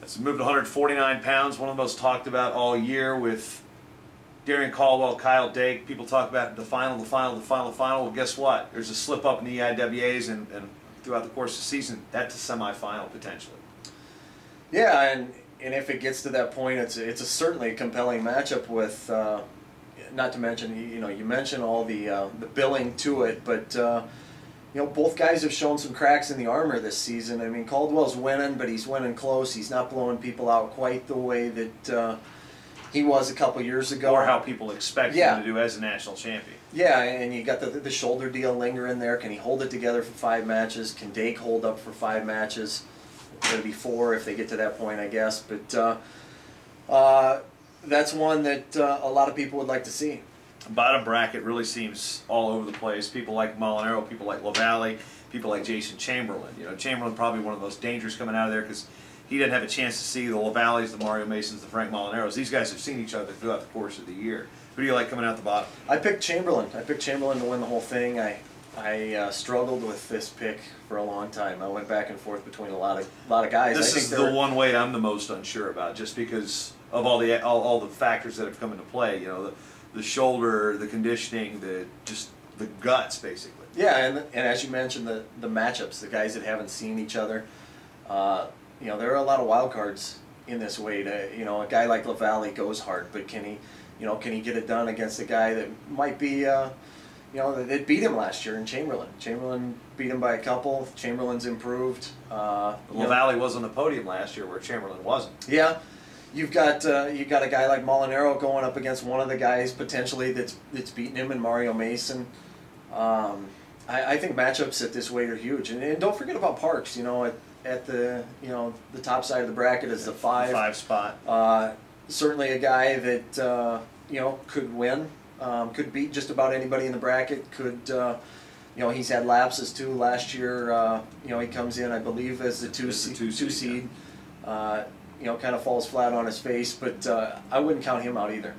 It's moved 149 pounds, one of the most talked about all year with Darian Caldwell, Kyle Dake. People talk about the final. Well, guess what? There's a slip up in the EIWAs and throughout the course of the season, that's a semifinal potentially. Yeah, and if it gets to that point, it's a certainly a compelling matchup with, not to mention, you mentioned all the billing to it, but both guys have shown some cracks in the armor this season. I mean, Caldwell's winning, but he's winning close. He's not blowing people out quite the way that he was a couple years ago. Or how people expect him to do as a national champion. Yeah, and you got the shoulder deal lingering there. Can he hold it together for 5 matches? Can Dake hold up for 5 matches? It'll be 4 if they get to that point, I guess. But that's one that a lot of people would like to see. Bottom bracket really seems all over the place. People like Molinaro, people like LaValle, people like Jason Chamberlain. Chamberlain probably one of the most dangerous coming out of there because he didn't have a chance to see the LaValles, the Mario Masons, the Frank Molinaros. These guys have seen each other throughout the course of the year. Who do you like coming out the bottom? I picked Chamberlain. I picked Chamberlain to win the whole thing. I struggled with this pick for a long time. I went back and forth between a lot of guys. This is the one weight I'm the most unsure about, just because of all the factors that have come into play. The shoulder, the conditioning, just the guts, basically. Yeah, and as you mentioned, the matchups, the guys that haven't seen each other. There are a lot of wild cards in this weight. A guy like LaValle goes hard, but can he get it done against a guy that might be, that beat him last year in Chamberlain? Chamberlain beat him by a couple. Chamberlain's improved. LaValle was on the podium last year where Chamberlain wasn't. Yeah. You've got a guy like Molinaro going up against one of the guys potentially that's beaten him in Mario Mason. I think matchups at this weight are huge, and don't forget about Parks. At the the top side of the bracket is the 5 spot. Certainly a guy that could win, could beat just about anybody in the bracket. Could he's had lapses too. Last year, he comes in, I believe, as the two seed. Kind of falls flat on his face, but I wouldn't count him out either.